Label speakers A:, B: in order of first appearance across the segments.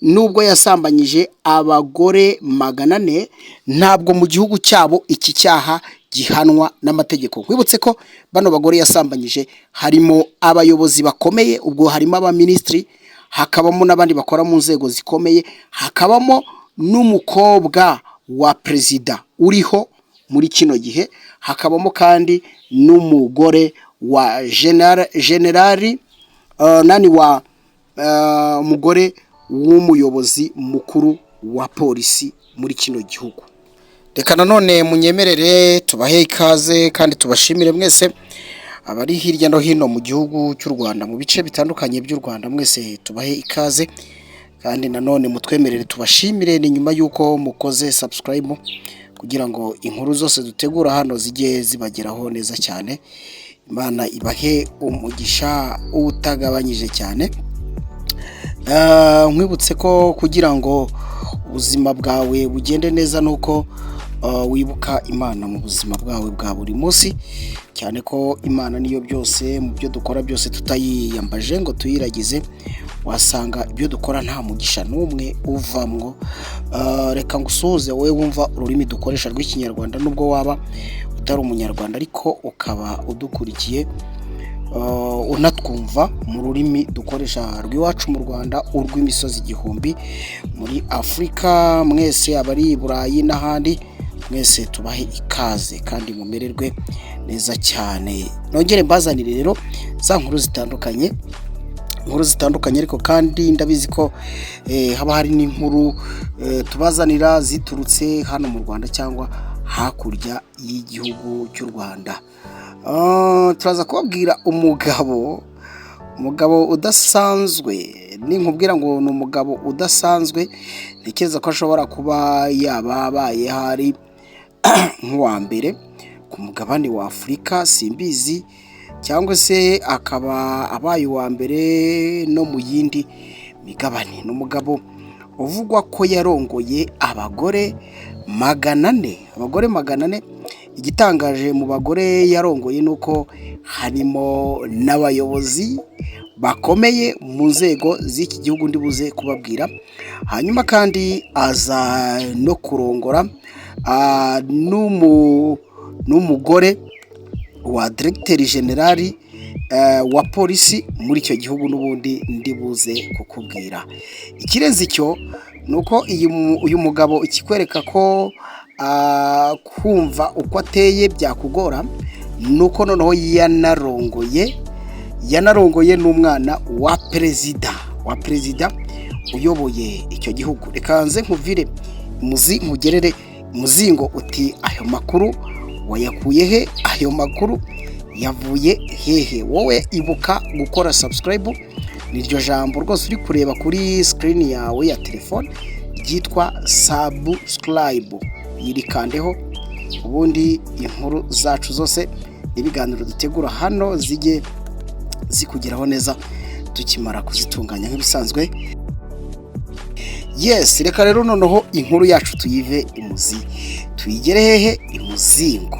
A: nubwo yasambanyije abagore 400 ntabwo mu gihugu cyabo iki cyaha gihanwa n'amategeko. Wibutse ko bano bagore yasambanyije harimo abayobozi bakomeye, ubwo harimo abaministri, hakabamo n'abandi bakora mu nzego zikomeye, hakabamo n'umukobwa wa perezida uriho muri kino gihe, hakabamo kandi n'umugore wa generali umugore w'umuyobozi mukuru wa polisi muri kino gihugu. Reka nanone munyemerere tubahe ikaze kandi tubashimire mwese abari hirya no hino mu gihugu cy'u Rwanda, mu bice bitandukanye by'u Rwanda, mwese tubahe ikaze kandi nanone mutwemerere tubashimire ni nyuma y'uko mukoze subscribe kugira ngo inkuru zose dutegura hano zijye zibageraho neza cyane. Imana ibahe umugisha utagabanyije cyane. Nkwibutse ko kugira ngo ubuzima bwawe bugende neza nuko wibuka Imana mu buzima bwawe bwa buri munsi, cyane ko Imana niyo byose, mu byo dukora byose tutayiyambaje ngo tuyiragize wasanga ibyo dukora nta mugisha n'umwe uvamwo. Reka ngusuhuze wowe wumva ururimi dukoresha rw'ikinyarwanda, nubwo waba utari umunyarwanda ariko ukaba udukurikiye unatwumva mu rurimi dukoresha rw'iwacu mu Rwanda, urw'imisozi igihumbi muri Afurika, mwese abari i Burayi n'ahandi, mwese tubahe ikaze kandi mumererwe neza cyane. Nongere mbazanire rero za nkuru zitandukanye ariko kandi ndabizi ko haba hari n'inkuru tubazanira ziturutse hano mu Rwanda cyangwa hakurya y'igihugu cy'u Rwanda. Turaza kubabwira umugabo udasanzwe. Ninkubwira ngo ni umugabo udasanzwe, ntekereza ko ashobora kuba yabaye hari nk'uwa mbere ku mugabane wa Afurika, simbizi, cyangwa se akaba abaye uwa mbere no mu yindi migabane. Ni umugabo uvugwa ko yarongoye abagore 400. Igitangaje mu bagore yarongoye nuko harimo n'abayobozi bakomeye mu nzego z'iki gihugu ndibuze kubabwira. Hanyuma kandi aza no kurongora n'umugore wa Directeur General wa polisi muri icyo gihugu n'ubundi ndibuze kukubwira. Ikirenze icyo nuko uyu mugabo ikikwereka ko kumva uko ateye byakugora, nuko noneho yanarongoye n'umwana wa perezida uyoboye icyo gihugu. Reka nze nkuvire nkugerere muzingo uti ayo makuru wayakuye he, ayo makuru yavuye hehe? Wowe ibuka gukora subscribe, niryo jambo rwose uri kureba kuri screen yawe ya telefone ryitwa subscribe, yirikandeho ubundi inkuru zacu zose ibiganiro dutegura hano zijye zikugeraho neza tukimara kuzitunganya nk'ibisanzwe. Yes, reka rero noneho inkuru yacu tuyive tuyigere hehe? Imuzingo.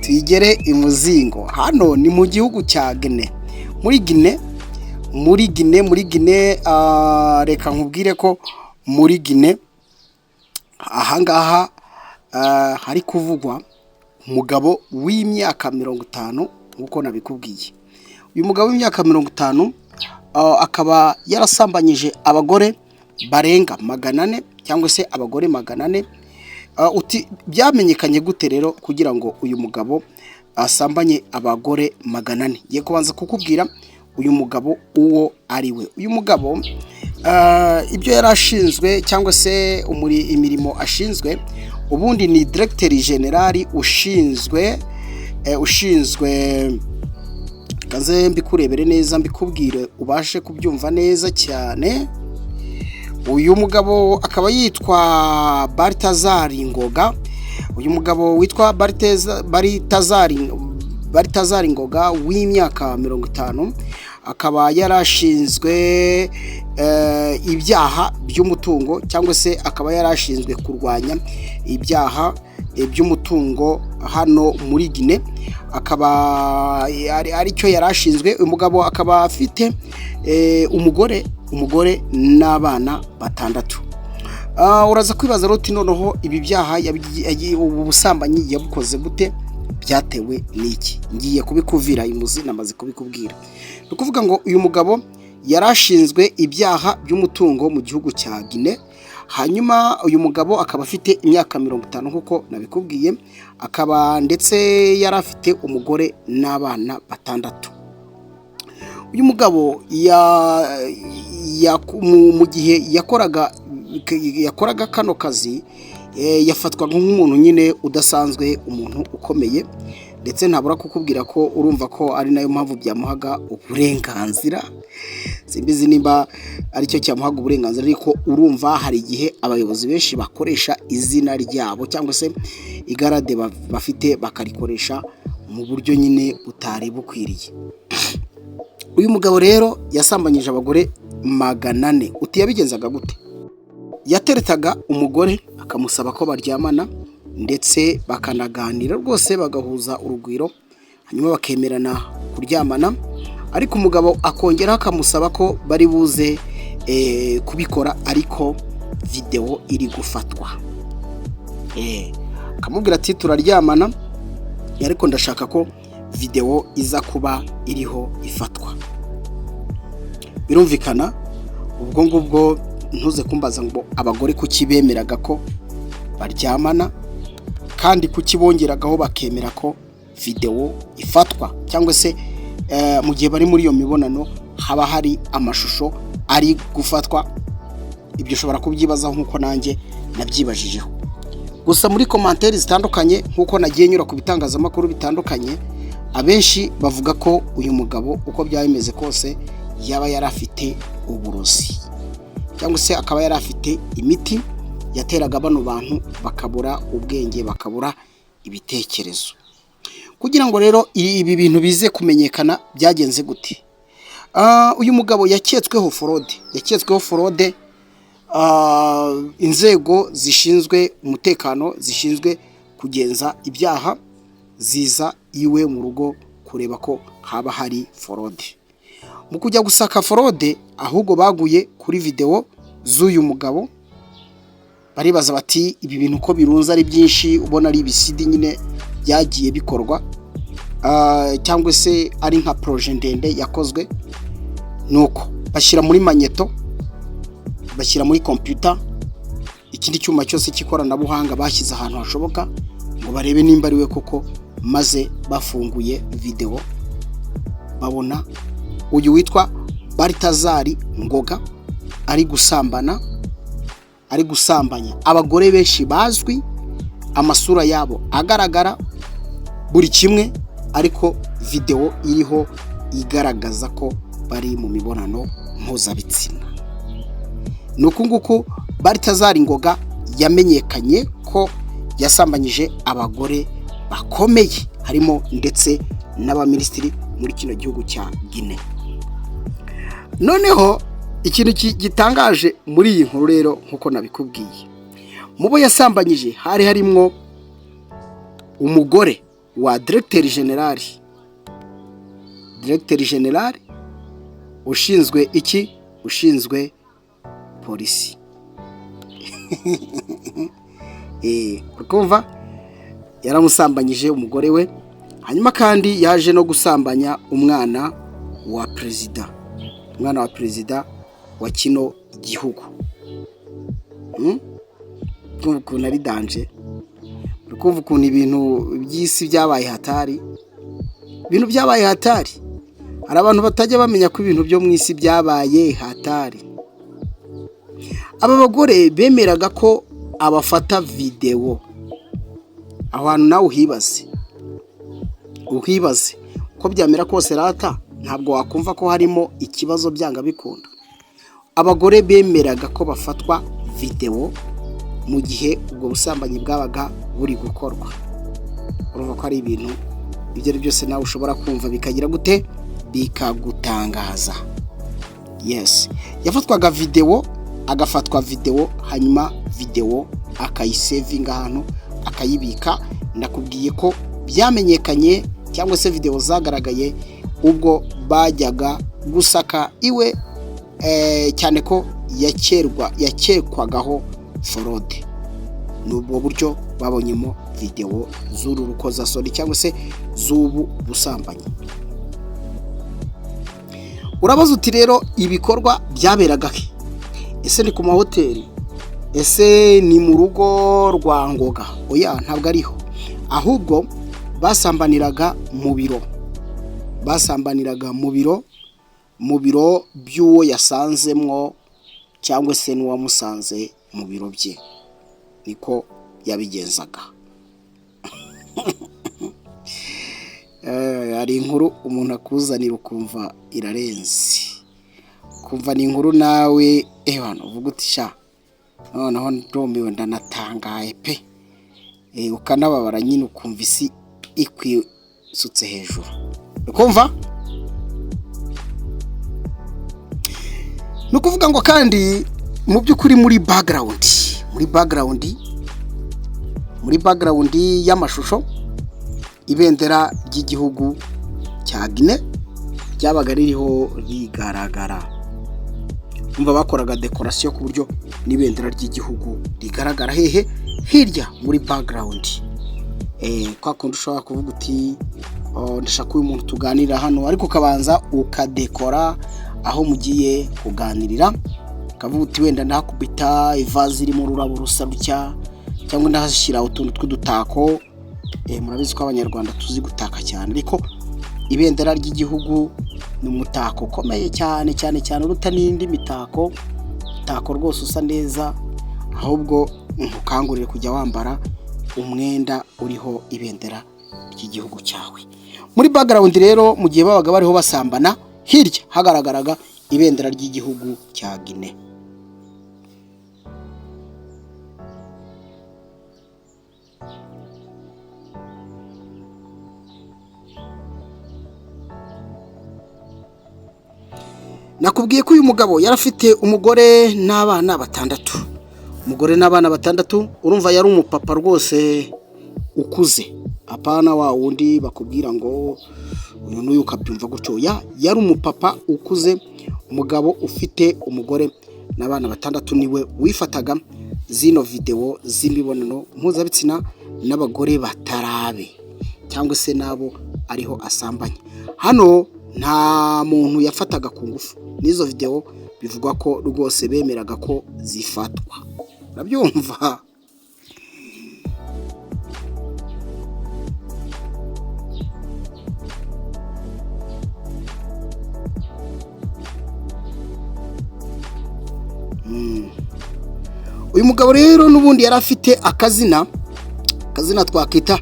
A: Tuyigere imuzingo. Hano ni mu gihugu cya Guinea. Muri Guinea, reka nkubwire ko muri Guinea ahangaha hari kuvugwa umugabo w'imyaka 50 nkuko nabikubwiye. Uyu mugabo w'imyaka 50 akaba yarasambanyije abagore barenga 400 cyangwa se abagore 400. Uti byamenyekanye gute rero kugira ngo uyu mugabo asambanye abagore 400? Ngiye kubanza kukubwira uyu mugabo uwo ari we. Uyu mugabo ibyo yarashinzwe cyangwa se imirimo ashinzwe ubundi ni Directeur General ushinzwe kaze mbikurebere neza mbikubwire ubashe kubyumva neza cyane. Uyu mugabo akaba yitwa Balthazar Ngoga. Uyu mugabo witwa Balthazar Ngoga w'imyaka 50 akaba yarashinzwe ibyaha by'umutungo cyangwa se akaba yarashinzwe kurwanya ibyaha by'umutungo hano muri Guinea. Akaba ari cyo yarashinzwe. Uyu mugabo akaba afite umugore umugore n'abana 6. Uraza kwibaza roti noneho ibi byaha ubu busambanyi yabukoze gute, byatewe n'iki? Ngiye kubikuvira imuzi namaze kubikubwira. No kuvuga ngo uyu mugabo yarashinzwe ibyaha by'umutungo mu gihugu cya Guinea. Hanyuma uyu mugabo akaba afite imyaka 50 nkuko nabikubwiye, akaba ndetse yarafite umugore n'abana 6. Uyu mugabo mu gihe yakoraga kano kazi yafatwaga nk'umuntu nyine udasanzwe, umuntu ukomeye, ndetse ntabura kukubwira ko urumva ko ari nayo mpamvu byamuhaga uburenganzira. Simbizi nimba aricyo cyamuhaga uburenganzira, ariko urumva hari igihe abayobozi benshi bakoresha izina ryabo cyangwa se igarade bafite bakarikoresha mu buryo nyine utari bukwiriye. Uyu mugabo rero yasambanyije abagore 400. Uti yabigenzaga gute? Yateretaga umugore akamusaba ko baryamana ndetse bakanaganira rwose, bagahuza urugwiro, hanyuma bakemerana kuryamana, ariko umugabo akongera akamusaba ko bari buze kubikora ariko video iri gufatwa. Akamubwira ati turaryamana ariko ndashaka ko video iza kuba iriho ifatwa. Birumvikana ubwo ngubwo ntuze kumbaza ngo abagore kuki bemeraga ko baryamana kandi kuki bongeragaho bakemera ko video ifatwa, cyangwa se mu gihe bari muri iyo mibonano haba hari amashusho ari gufatwa. Ibyo ushobora kubyibazaho nkuko nanjye nabyibajijeho. Gusa muri commentaire zitandukanye nkuko nagiye nyura ku bitangazamakuru bitandukanye, abenshi bavuga ko uyu mugabo uko byabimeze kose yaba yarafite uburozi, cyangwa se akaba yarafite imiti yateraga bano bantu bakabura ubwenge, bakabura ibitekerezo. Kugira ngo rero ibi bintu bize kumenyekana byagenze gute? Uyu mugabo yaketsweho fraude. Inzego zishinzwe umutekano, zishinzwe kugenza ibyaha, ziza iwe mu rugo kureba ko haba hari fraude. Mu kujya gusaka fraude, ahubwo baguye kuri video z'uyu mugabo, baribaza bati ibi bintu ko birunza ari byinshi, ubona ari ibisidi nyine byagiye bikorwa, cyangwa se ari nka projet ndende yakozwe. Nuko bashyira muri magneto, bashyira muri computer, ikindi cyuma cyose cy'ikoranabuhanga bashyize ahantu hashoboka ngo barebe nimba ari we koko, maze bafunguye video babona uyu witwa Balthazar Ngoga ari gusambanya abagore benshi bazwi, amasura yabo agaragara buri kimwe, ariko video iriho igaragaza ko bari mu mibonano mpuzabitsina. Nuko nguko Balthazar Ngoga yamenyekanye ko yasambanyije abagore bakomeye, harimo ndetse n'abaminisitiri muri kino gihugu cya Guinea. Noneho ikintu gitangaje muri iyi nkuru rero nkuko nabikubwiye, mubo yasambanyije hari harimo umugore wa Directeur General ushinzwe iki? Ushinzwe polisi. Ukumva yaramusambanyije umugore we, hanyuma kandi yaje no gusambanya umwana wa perezida wa kino gihugu. Ukuntu ari danje, ukumva ukuntu ibintu by'isi byabaye hatari. Hari abantu batajya bamenya ko ibintu byo mu isi byabaye hatari. Aba bagore bemeraga ko abafata video. Aho hantu nawe uhibaze ko byamera kose rata, ntabwo wakumva ko harimo ikibazo byanga bikunda. Abagore bemeraga ko bafatwa video mu gihe ubwo busambanyi bwabaga buri gukorwa. Urumva ko ari ibintu ibyo ari byose nawe ushobora kumva bikagira gute, bikagutangaza. Yes, yafatwaga video, agafatwa video, hanyuma video akayisevinga ahantu akayibika. Ndakubwiye ko byamenyekanye cyangwa se video zagaragaye ubwo bajyaga gusaka iwe cyane ko yakekwagaho forode. N'ubwo buryo babonyemo video z'uru rukozasoni cyangwa se z'ubu busambanyi. Urabaza uti rero ibikorwa byaberaga he? Ese ni ku mahoteli? Ese ni mu rugo rwa Ngoga? Oya, ntabwo ariho, ahubwo basambaniraga mu biro. Mu biro by'uwo yasanzemwo cyangwa se n'uwamusanze mu biro bye. Niko yabigenzaga. Hari inkuru umuntu akuzanira ukumva irarenze, kumva ni inkuru nawe uvuga uti sha noneho ndomiwe ndanatangaye pe, ukanababara nyine ukumva isi ikwisutse hejuru. Ukumva nukuvuga ngo kandi mu by'ukuri muri background y'amashusho, ibendera ry'igihugu cya Guinea ryabaga ririho rigaragara. Umva bakoraga decoration ku buryo n'ibendera ry'igihugu rigaragara hehe hirya muri background. Kwa kundi ushobora kuvuga uti ndashaka uyu muntu tuganira hano, ariko ukabanza ukadekora aho mugiye kuganirira. Kavuga uti wenda ndakubita ivaze irimo ururabo rusa rutya, cyangwa ndahashyira utuntu tw'udutako. Murabizi ko abanyarwanda tuzi gutaka cyane, ariko ibendera ry'igihugu ni umutako ukomeye cyane uruta n'indi mitako rwose usa neza. Ahubwo ukangurire kujya wambara umwenda uriho ibendera ry'igihugu cyawe. Muri background rero mu gihe babaga bariho basambana, hirya hagaragaraga ibendera ry'igihugu cya Guinea. Nakubwiye ko uyu mugabo yarafite umugore n'abana batandatu. Urumva yari umupapa rwose ukuze, apana wa wundi bakubwira ngo uyu n'uyu ukabyumva gutyo. Yari umupapa ukuze, umugabo ufite umugore n'abana batandatu. Niwe wifataga zino video z'imibonano mpuzabitsina n'abagore batarabe cyangwa se nabo ariho asambanya. Hano nta muntu yafataga ku ngufu. N'izo video bivugwa ko rwose bemeraga ko zifatwa. Urabyumva? Uyu mugabo rero n'ubundi yari afite akazina twakita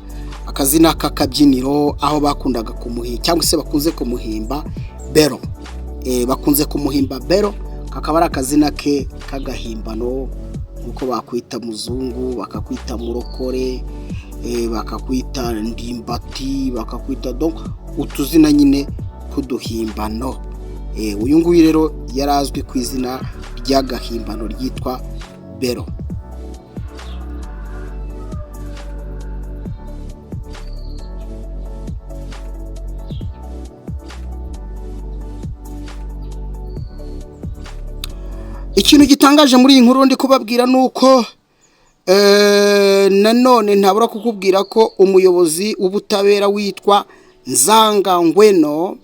A: akazina k'akabyiniro, aho bakundaga kumuhimba cyangwa se bakunze kumuhimba Bero. Bakunze kumuhimba Bero, kakaba ari akazina ke k'agahimbano, uko bakwita muzungu, bakakwita murokore, bakakwita ndimbati, bakakwita utuzina nyine kuduhimbano. Uyu nguyu rero yarazwi ku izina ry'agahimbano ryitwa Bero. Ikintu gitangaje muri iyi nkuru ndi kubabwira nuko nanone ntabura kukubwira ko umuyobozi w'ubutabera witwa Nzanga Ngweno,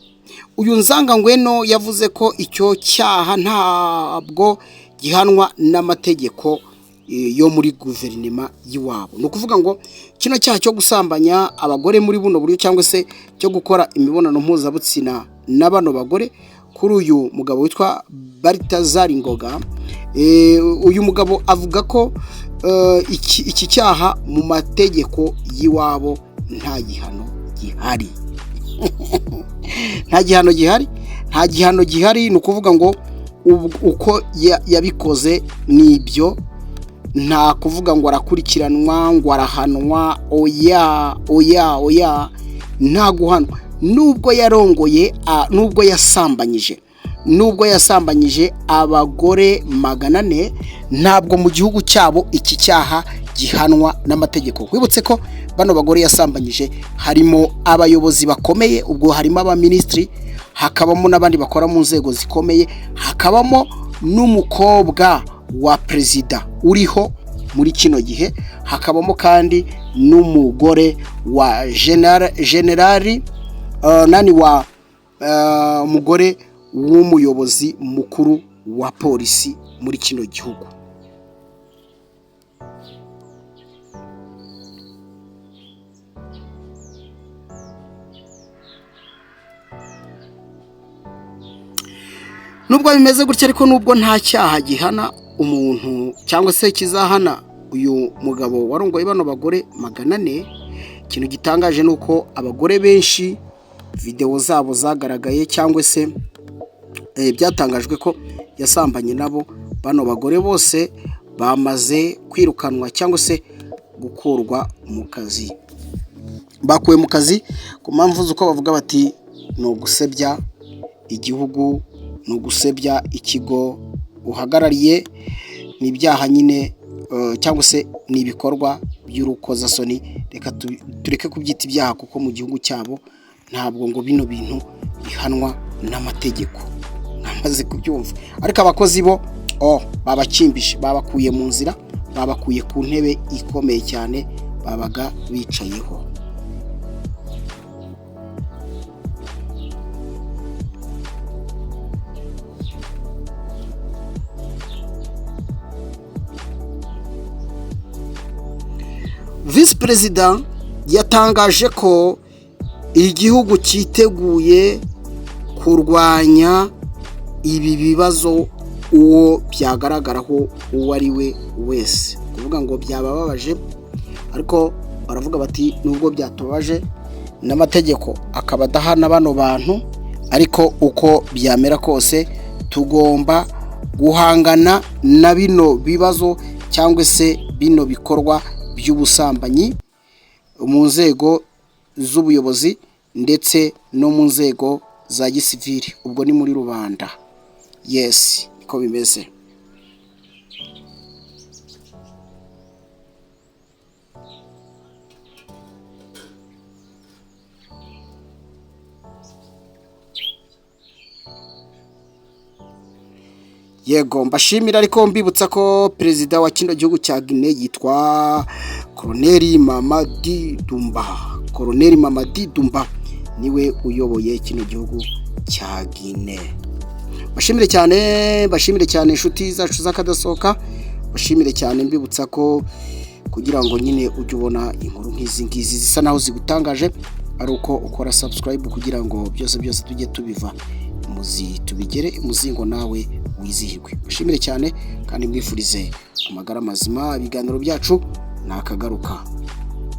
A: uyu Nzanga Ngweno yavuze ko icyo cyaha ntabwo gihanwa n'amategeko yo muri guverinoma y'iwabo. No kuvuga ngo kino cyaha cyo gusambanya abagore muri buno buryo cyangwa se cyo gukora imibonano mpuzabitsina n'abano bagore, kuri uyu mugabo witwa Balthazar Ngoga, uyu mugabo avuga ko iki cyaha mu mategeko y'iwabo nta gihano gihari. Nta gihano gihari. Ni ukuvuga ngo uko yabikoze nibyo, nta kuvuga ngo arakurikiranwa ngo arahanwa. Oya, nta guhanwa. Nubwo yarongoye, nubwo yasambanyije abagore 400, ntabwo mu gihugu cyabo iki cyaha gihanwa n'amategeko. Wibutse ko bano bagore yasambanyije harimo abayobozi bakomeye, ubwo harimo abaministri, hakabamo n'abandi bakora mu nzego zikomeye, hakabamo n'umukobwa wa perezida uriho muri kino gihe, hakabamo kandi n'umugore wa generali umugore w'umuyobozi mukuru wa polisi muri kino gihugu. Nubwo bimeze gutya ariko nubwo nta cyaha gihana umuntu cyangwa se kizahana uyu mugabo warongoye bano bagore 400, ikintu gitangaje nuko abagore benshi video zabo zagaragaye cyangwa se byatangajwe ko yasambanye nabo. Bano bagore bose bamaze kwirukanwa cyangwa se gukurwa mu kazi, bakuwe mu kazi ku mpamvu z'uko bavuga bati no gusebya igihugu, no gusebya ikigo uhagarariye, n'ibyaha nyine cyangwa se n'ibikorwa by'urukozasoni. Reka tureke kubyita ibyaha kuko mu gihugu cyabo ntabwo ngo bino bintu bihanwa n'amategeko, namaze kubyumva. Ariko abakozi bo babakimbishe, babakuye mu nzira, babakuye ku ntebe ikomeye cyane babaga bicayeho. Vice Perezida yatangaje ko igihugu cyiteguye kurwanya ibi bibazo uwo byagaragaraho uwo ari we wese. Kuvuga ngo byabababaje, ariko baravuga bati nubwo byatubaje n'amategeko akaba adahana bano bantu, ariko uko byamera kose tugomba guhangana na bino bibazo cyangwa se bino bikorwa by'ubusambanyi mu nzego z'ubuyobozi ndetse no mu nzego za gisivili. Ubwo ni muri rubanda. Yes, niko bimeze. Yego, mbashimira ariko mbibutsa ko perezida wa kino gihugu cya Guinea yitwa Colonel Mamadi Doumbouya niwe uyoboye kino gihugu cya Guinea. Bashimire cyane inshuti zacu zakadasohoka, bashimire cyane mbibutsa ko kugira ngo nyine ujye ubona inkuru nk'izi ngizi zisa naho zigutangaje ari uko ukora subscribe kugira ngo byose tujye tubiva tubigere imuzingo nawe wizihirwe. Bashimire cyane kandi mwifurize amagara mazima. Ibiganiro byacu nakagaruka.